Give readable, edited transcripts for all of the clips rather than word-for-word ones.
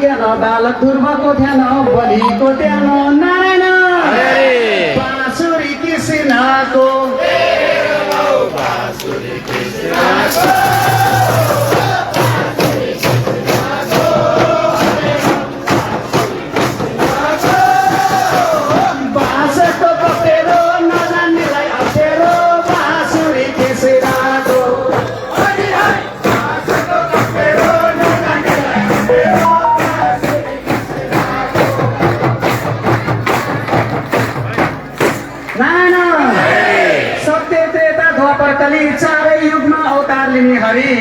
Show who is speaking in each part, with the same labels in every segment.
Speaker 1: ज्ञान बालक ध्रुवको ध्यान बलिको ध्यान नारायण बाँसुरी कृष्णको बाँसको कपेरो नजान्नेलाई अप्ठ्यारो बाँसुरी कृष्णको चारै युगमा अवतार लिने हरि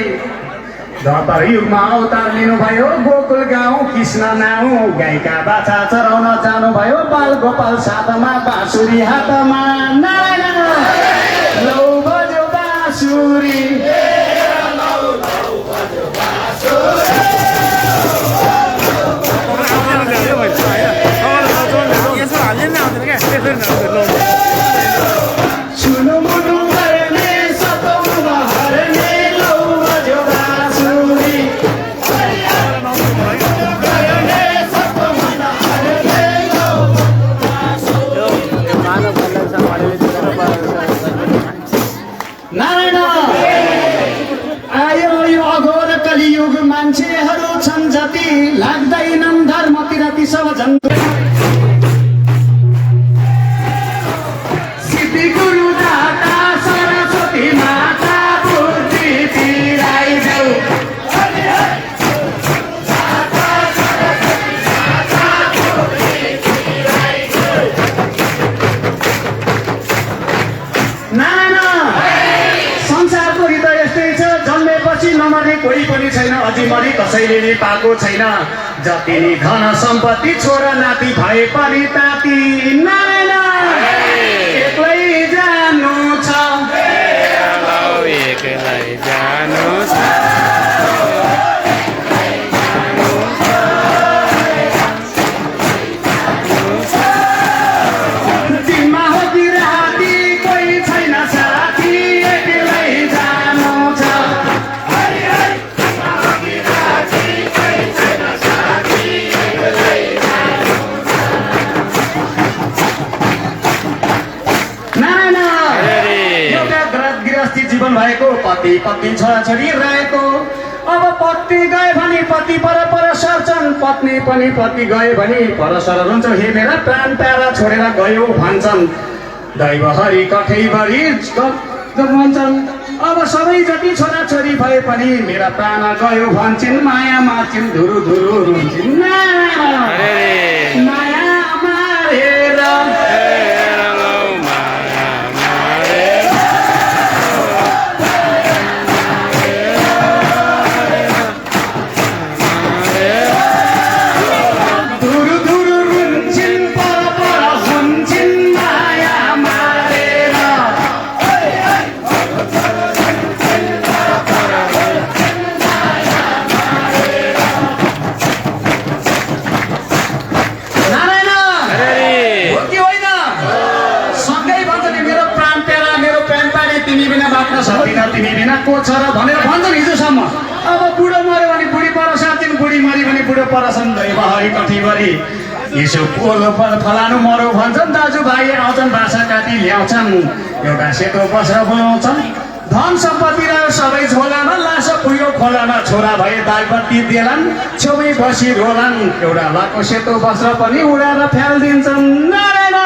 Speaker 1: द्वापर युगमा अवतार लिनुभयो गोकुल गाउँ कृष्ण नाउँ गाईका बाछा चराउन जानुभयो बाल गोपाल साथमा बाँसुरी हातमा नारायण लौ बज्यो बाँसुरी मान्छेहरू छन् जति लाग्दैनन् धर्मतिर ती सब जन्तु सिद्धि गुरु दाता सरस्वती माता बुद्धि तिराइ जाऊ नाना संसारको हृदय यस्तै छ जन्मेपछि नमर्ने कोही पनि छैन अझै मरि कसैले नि पाएको छैन जति नि धन सम्पत्ति छोरा नाति भए पनि ताती नारायण एक्लै जानु छ
Speaker 2: एक्लै जानु छ
Speaker 1: दिनमा हो कि राति कोही छैन साथी एक्लै जानु छ जीवन भएको पति पत्नी छोराछोरी रहेको अब पत्नी गए भने पति पर सर्छन् पत्नी पनि पति गए भने पर सर रुन्छ हे मेरा प्राण प्यारा छोडेर गयो भन्छन् दैव हरि कठैभरि भन्छन् अब सबै जति छोराछोरी भए पनि मेरा प्राण गयो भन्छन् माया मार्छिन् धुरु धुरु रुन्छन् माया मारेर तिमी बिना को छ र भनेर भन्छन् हिजोसम्म अब बुढो मऱ्यो भने बुढी पर सार्छन् बुढी मऱ्यो भने बुढो परछन् दैव हरि कठैभरि यसो पोलो फलानु मरौ भन्छन् दाजुभाइ आउँछन् बाछा काटी ल्याउँछन् एउटा सेतो बस्र बोलाउँछन् धन सम्पत्ति र सबै झोलामा लासो पुग्यो खोलामा छोरा भए दागबत्ती देलान् छेउमै बसी रोलान् एउटा लाको सेतो वस्त्र पनि उडाएर फ्यालिदिन्छन् नारायण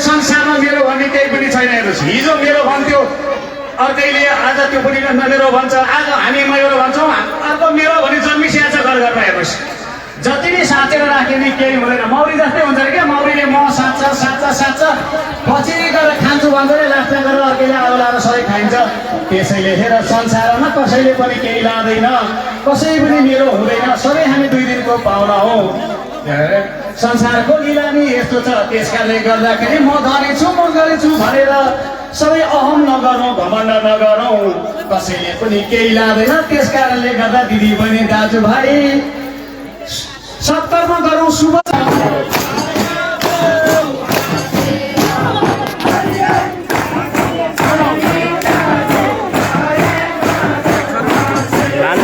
Speaker 1: संसारमा मेरो भन्ने केही पनि छैन हेर्नुहोस् हिजो मेरो भन्थ्यो अर्कैले आज त्यो पनि मेरो भन्छ आज हामी मेरो भन्छौँ अर्को मेरो भने जन्मिस्या छ घर घरमा हेर्नुहोस् जति नै साँचेर राख्यो नि केही हुँदैन मौरी जस्तै हुन्छ अरे क्या मौरीले म साँच्छ पछि गएर खान्छु भन्दै लास्टमा गरेर अर्कैले आगो लाएर सबै खाइन्छ त्यसैले हेर संसारमा कसैले पनि केही लाँदैन कसै पनि मेरो हुँदैन सबै हामी 2 दिनको पाउला हौ संसारको लीला नि यस्तो छ त्यसकारणले गर्दाखेरि म धनी छु म गरी छु भनेर सबै अहम नगरौँ घमण्ड नगरौँ कसैले पनि केही लाँदैन त्यसकारणले गर्दा दिदी बहिनी दाजुभाइ सत्कर्म गरौँ शुभ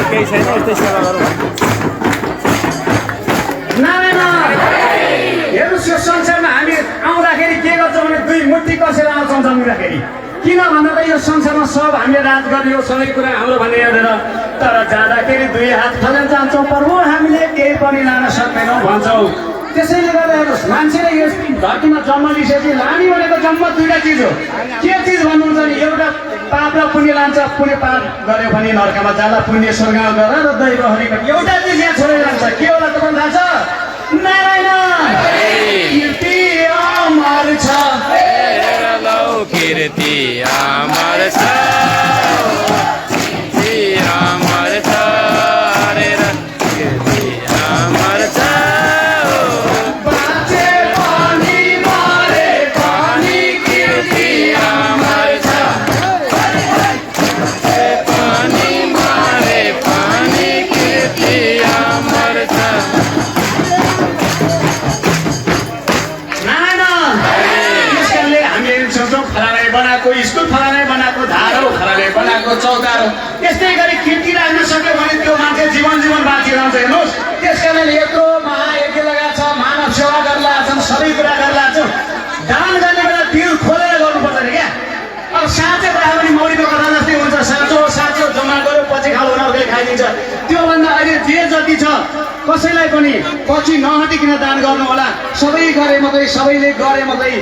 Speaker 2: केही छैन यस्तै सेवा गरौँ
Speaker 1: हेर्नुहोस् यो संसारमा हामी आउँदाखेरि के गर्छौँ भने 2 मुठी कसेर आउँछौँ जन्मिँदाखेरि किन भन्दा त यो संसारमा सब हामीले राज गर्ने हो सबै कुरा हाम्रो भन्ने हेरेर तर जाँदाखेरि 2 हात खोलेर जान्छौँ प्रभु हामीले केही पनि लान सक्दैनौँ भन्छौँ त्यसैले गर्दा हेर्नुहोस् मान्छेले यस धरतीमा जन्म लिइसकेपछि लाने भनेको जम्मा 2टा चिज हो के चिज भन्नुहुन्छ भने एउटा पाप र पुण्य लान्छ पुण्य पाप गर्यो भने नरकमा जाला पुण्य स्वर्गमा गर र दैव हरिको एउटा चिज यहाँ छोडेर जान्छ के होला त भन्नु थाहा छ नारायण कीर्ति अमर छ
Speaker 2: कीर्ति अमर छ अमर छ रे कीर्ति अमर छ
Speaker 1: बाँचे पनि मरे पनि कीर्ति अमर छ
Speaker 2: पानी मारे पानी कीर्ति अमर छ
Speaker 1: बनाएको स्कुल फलाने बनाएको धारो फलाने बनाएको चौतारो त्यस्तै गरी कीर्ति राख्न सक्यो भने त्यो मान्छे जीवन बाँचिरहन्छ हेर्नुहोस् त्यस कारणले यत्रो महायज्ञ लगाएको छ मानव सेवा गर्न छन् सबै कुरा गर्न छन् दान गर्ने बेला दिल खोलेर गर्नुपर्छ अरे क्या अब साँचो कुरा पनि मौरीको कथा जस्तै हुन्छ साँचो जम्मा गर्यो पछि खाऊ उनीहरूले खाइदिन्छ त्योभन्दा अहिले जे जति छ कसैलाई पनि पछि नहटिकन दान गर्नु होला सबै गरे मात्रै सबैले गरे मात्रै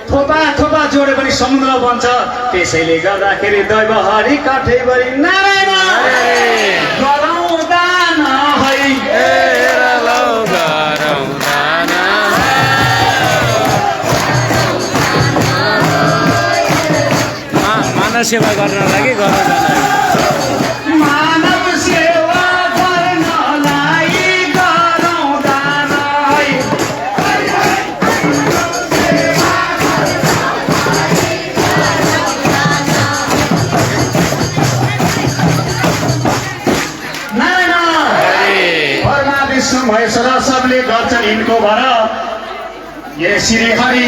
Speaker 1: थोपा जोड्यो भने समुद्र बन्छ त्यसैले गर्दाखेरि दैव हरि काठैभरि नारायण गरौँ दान है
Speaker 2: मानव सेवा गर्न लागि गरौँ
Speaker 1: मानव सेवा गर्नलाई गरौँ दान है महेश्वर सबले गर्छन् यिनको भर ये श्री हरि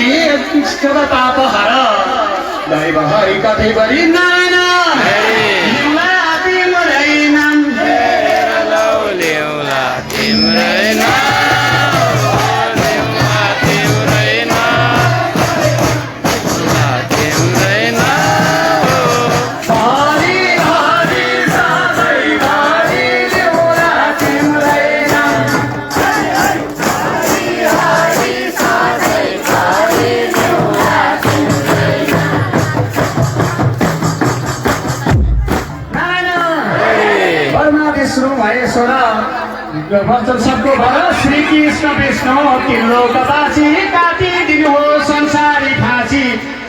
Speaker 1: पाप हर दैव हरि कथैभरि नारायण भक्तन सबको भर श्री कृष्ण विष्णु त्रिलोकवासी काटिदिनु हो संसारी फाँसी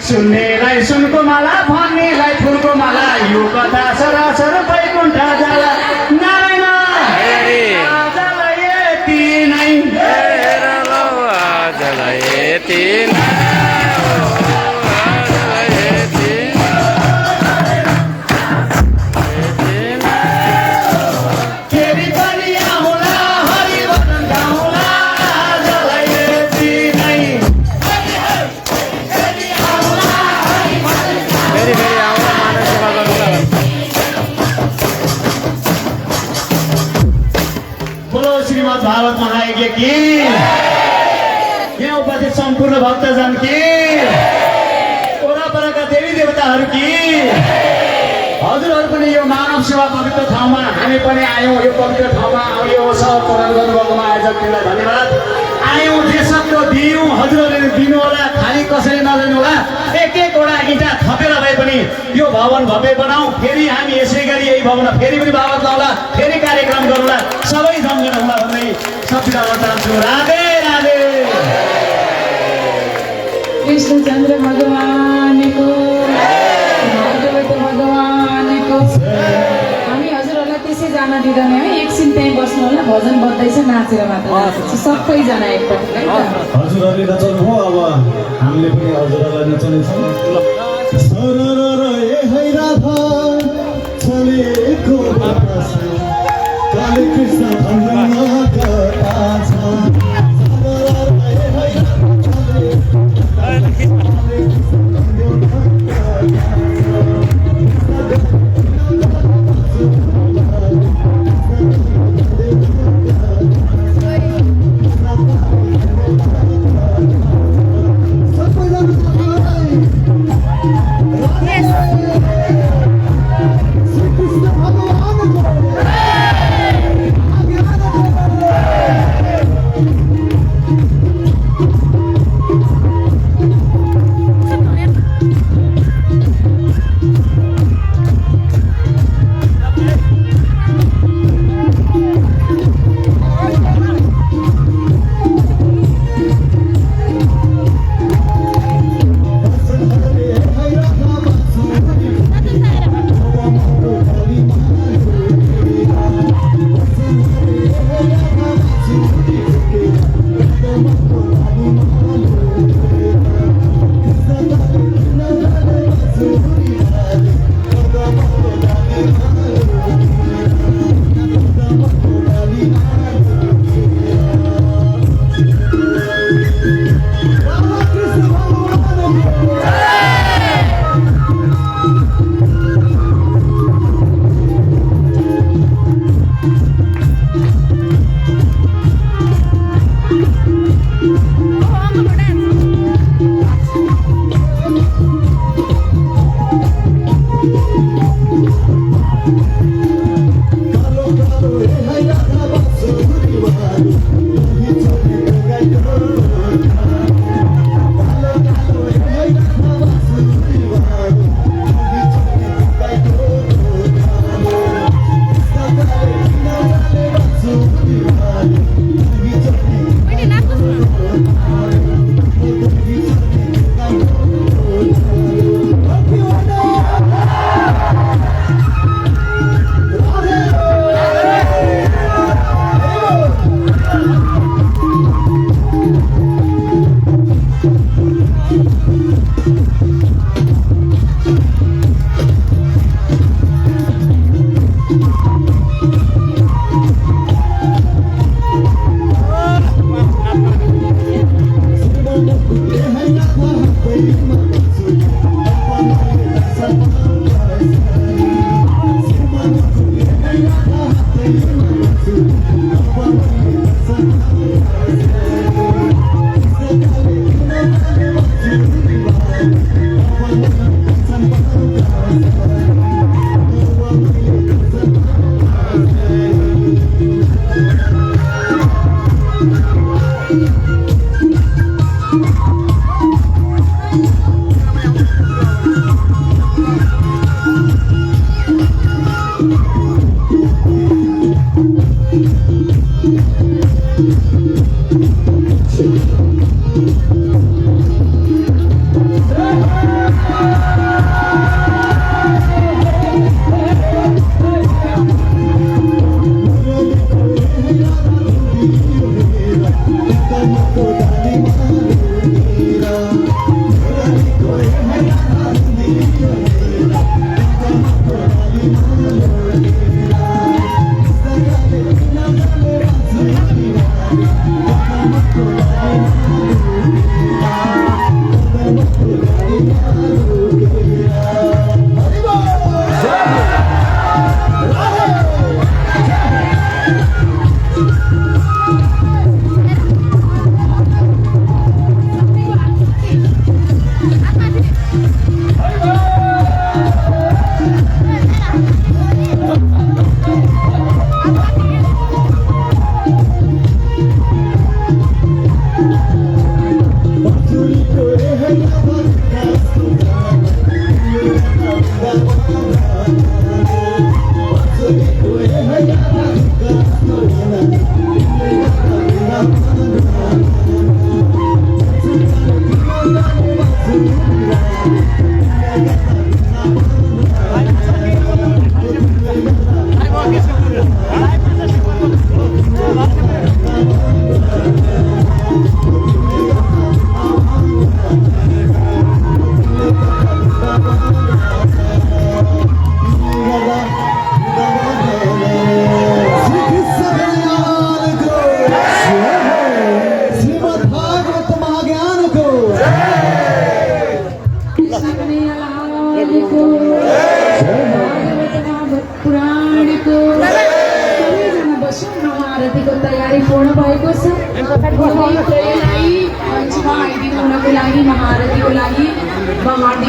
Speaker 1: सुन्नेलाई सुनको माला भन्नेलाई फुलको माला यो कथा सरासर वैकुण्ठ जाला नारायण आजलाई यति नै
Speaker 2: आजलाई यति
Speaker 1: भागवत महायज्ञ की यहाँ उपस्थित सम्पूर्ण भक्तजन की वरपरका देवी देवताहरू की हजुरहरू पनि यो मानव सेवा पवित्र ठाउँमा हामी पनि आयौँ यो पवित्र ठाउँमा यो सब प्रदान गर्नुभएकोमा आयोजकलाई धन्यवाद आयौँ देशको दियौँ हजुरहरूले दिनु होला खाली कसैले नदिनु होला एक एकवटा इँटा थपेर भए पनि यो भवन भव्य बनाऊ फेरि हामी यसै गरी यही भवनमा फेरि पनि बाबत लाउला फेरि कार्यक्रम गरौँला सबै सम्झना होला भन्दै सबैलाई भन्न चाहन्छु राधे राधे
Speaker 3: कृष्णचन्द्र भगवानको भागवत भगवानको हामी हजुरहरूलाई त्यसै जान दिँदैन है एकछिन त्यहीँ बस्नु होला भजन बज्दैछ नाचेर मात्र सबैजना एकपल्ट है त
Speaker 4: हजुरहरूले नचाउनु हो अब हामीले पनि हजुरहरूलाई नचाउनेछौँ सरर ए है राधा चलेको बाटो काले कृष्ण भन्नु कता छ सरर ए है राधा चलेको काले कृष्ण भन्नु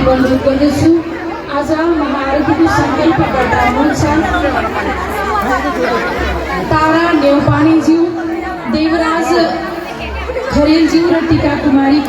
Speaker 3: वञ्चित गर्दछु। आज महाआरतीको सङ्कल्प गर्दा हुनुहुन्छ तारा नेउपानेज्यू, देवराज खरेलज्यू र टीका कुमारी